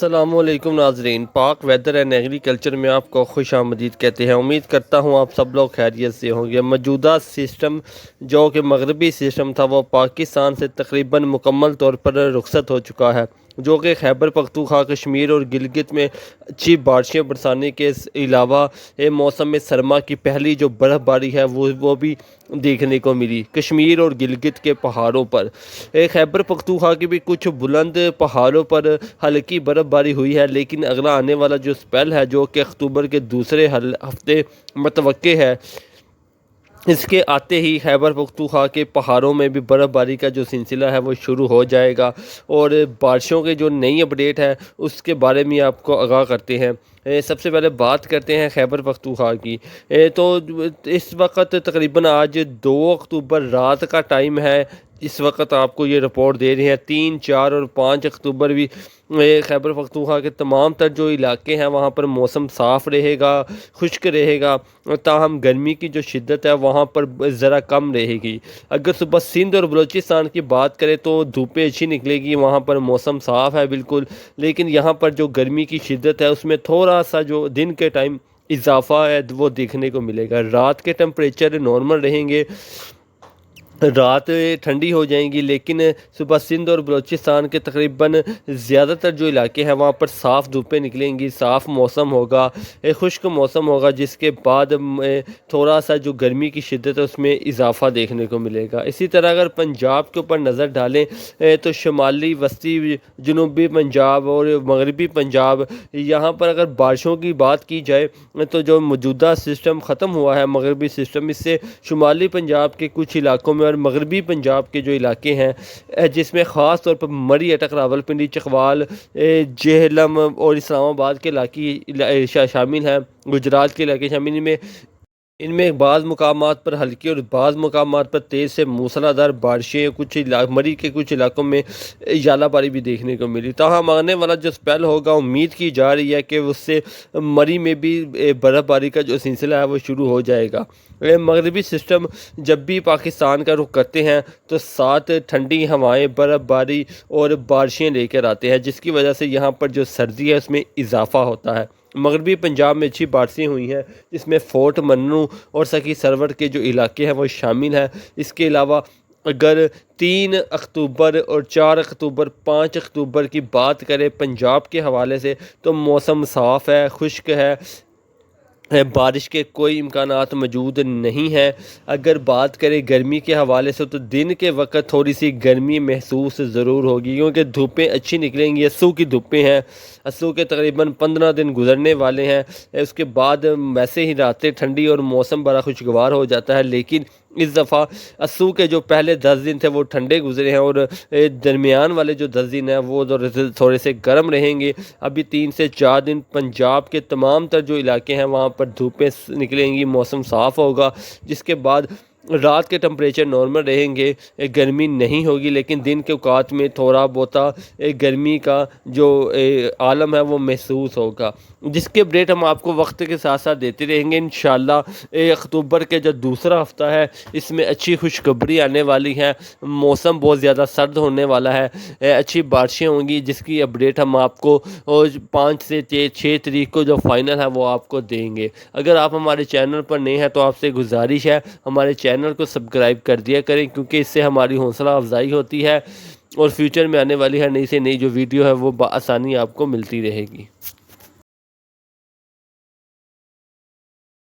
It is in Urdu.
السلام علیکم ناظرین، پاک ویدر اینڈ ایگریکلچر میں آپ کو خوش آمدید کہتے ہیں۔ امید کرتا ہوں آپ سب لوگ خیریت سے ہوں گے۔ موجودہ سسٹم جو کہ مغربی سسٹم تھا وہ پاکستان سے تقریباً مکمل طور پر رخصت ہو چکا ہے، جو کہ خیبر پختونخوا، کشمیر اور گلگت میں اچھی بارشیں برسانے کے علاوہ موسم سرما کی پہلی جو برف باری ہے وہ بھی دیکھنے کو ملی کشمیر اور گلگت کے پہاڑوں پر۔ خیبر پختونخوا کی بھی کچھ بلند پہاڑوں پر ہلکی برف باری ہوئی ہے، لیکن اگلا آنے والا جو سپیل ہے جو کہ اکتوبر کے دوسرے ہفتے متوقع ہے، اس کے آتے ہی خیبر پختونخوا کے پہاڑوں میں بھی برف باری کا جو سلسلہ ہے وہ شروع ہو جائے گا، اور بارشوں کے جو نئی اپڈیٹ ہے اس کے بارے میں آپ کو آگاہ کرتے ہیں۔ سب سے پہلے بات کرتے ہیں خیبر پختونخوا کی۔ تو اس وقت تقریباً آج 2 اکتوبر رات کا ٹائم ہے، اس وقت آپ کو یہ رپورٹ دے رہے ہیں۔ 3، 4 اور 5 اکتوبر بھی خیبر پختونخوا کے تمام تر جو علاقے ہیں وہاں پر موسم صاف رہے گا، خشک رہے گا، تاہم گرمی کی جو شدت ہے وہاں پر ذرا کم رہے گی۔ اگر صبح سندھ اور بلوچستان کی بات کریں تو دھوپیں اچھی نکلے گی، وہاں پر موسم صاف ہے بالکل، لیکن یہاں پر جو گرمی کی شدت ہے اس میں تھوڑا سا جو دن کے ٹائم اضافہ ہے وہ دیکھنے کو ملے گا۔ رات کے ٹمپریچر نارمل رہیں گے، رات ٹھنڈی ہو جائیں گی، لیکن صبح سندھ اور بلوچستان کے تقریباً زیادہ تر جو علاقے ہیں وہاں پر صاف دھوپیں نکلیں گی، صاف موسم ہوگا، خشک موسم ہوگا، جس کے بعد تھوڑا سا جو گرمی کی شدت ہے اس میں اضافہ دیکھنے کو ملے گا۔ اسی طرح اگر پنجاب کے اوپر نظر ڈالیں تو شمالی وسطی جنوبی پنجاب اور مغربی پنجاب، یہاں پر اگر بارشوں کی بات کی جائے تو جو موجودہ سسٹم ختم ہوا ہے مغربی سسٹم، اس سے شمالی پنجاب کے کچھ علاقوں میں اور مغربی پنجاب کے جو علاقے ہیں جس میں خاص طور پر مری، اٹک، راولپنڈی، چکوال، جہلم اور اسلام آباد کے علاقے شامل ہیں، گجرات کے علاقے شامل ہیں، ان میں بعض مقامات پر ہلکی اور بعض مقامات پر تیز سے موسلا دھار بارشیں، کچھ مری کے کچھ علاقوں میں ژالہ باری بھی دیکھنے کو ملی۔ تاہم آنے والا جو سپیل ہوگا امید کی جا رہی ہے کہ اس سے مری میں بھی برف باری کا جو سلسلہ ہے وہ شروع ہو جائے گا۔ مغربی سسٹم جب بھی پاکستان کا رخ کرتے ہیں تو ساتھ ٹھنڈی ہوائیں، برف باری اور بارشیں لے کر آتے ہیں، جس کی وجہ سے یہاں پر جو سردی ہے اس میں اضافہ ہوتا ہے۔ مغربی پنجاب میں اچھی بارشیں ہوئی ہیں، جس میں فورٹ منو اور سکی سرور کے جو علاقے ہیں وہ شامل ہیں۔ اس کے علاوہ اگر 3 اکتوبر اور 4 اکتوبر، 5 اکتوبر کی بات کریں پنجاب کے حوالے سے تو موسم صاف ہے، خشک ہے، بارش کے کوئی امکانات موجود نہیں ہیں۔ اگر بات کریں گرمی کے حوالے سے تو دن کے وقت تھوڑی سی گرمی محسوس ضرور ہوگی، کیونکہ دھوپیں اچھی نکلیں گی، اسو کی دھوپیں ہیں، اسو کے تقریباً 15 دن گزرنے والے ہیں۔ اس کے بعد ویسے ہی راتیں ٹھنڈی اور موسم بڑا خوشگوار ہو جاتا ہے، لیکن اس دفعہ اسو کے جو پہلے 10 دن تھے وہ ٹھنڈے گزرے ہیں، اور درمیان والے جو 10 دن ہیں وہ تھوڑے سے گرم رہیں گے۔ ابھی 3 سے 4 دن پنجاب کے تمام تر جو علاقے ہیں وہاں پر دھوپیں نکلیں گی، موسم صاف ہوگا، جس کے بعد رات کے ٹمپریچر نارمل رہیں گے، گرمی نہیں ہوگی، لیکن دن کے اوقات میں تھوڑا بہتا گرمی کا جو عالم ہے وہ محسوس ہوگا، جس کے اپڈیٹ ہم آپ کو وقت کے ساتھ ساتھ دیتے رہیں گے۔ انشاءاللہ اکتوبر کے جو دوسرا ہفتہ ہے اس میں اچھی خوشخبری آنے والی ہے، موسم بہت زیادہ سرد ہونے والا ہے، اچھی بارشیں ہوں گی، جس کی اپڈیٹ ہم آپ کو 5 سے 6 تاریخ کو جو فائنل ہے وہ آپ کو دیں گے۔ اگر آپ ہمارے چینل پر نئے ہیں تو آپ سے گزارش ہے ہمارے چینل کو سبسکرائب کر دیا کریں، کیونکہ اس سے ہماری حوصلہ افزائی ہوتی ہے، اور فیوچر میں آنے والی ہے نئی سے نئی جو ویڈیو ہے وہ بآسانی آپ کو ملتی رہے گی۔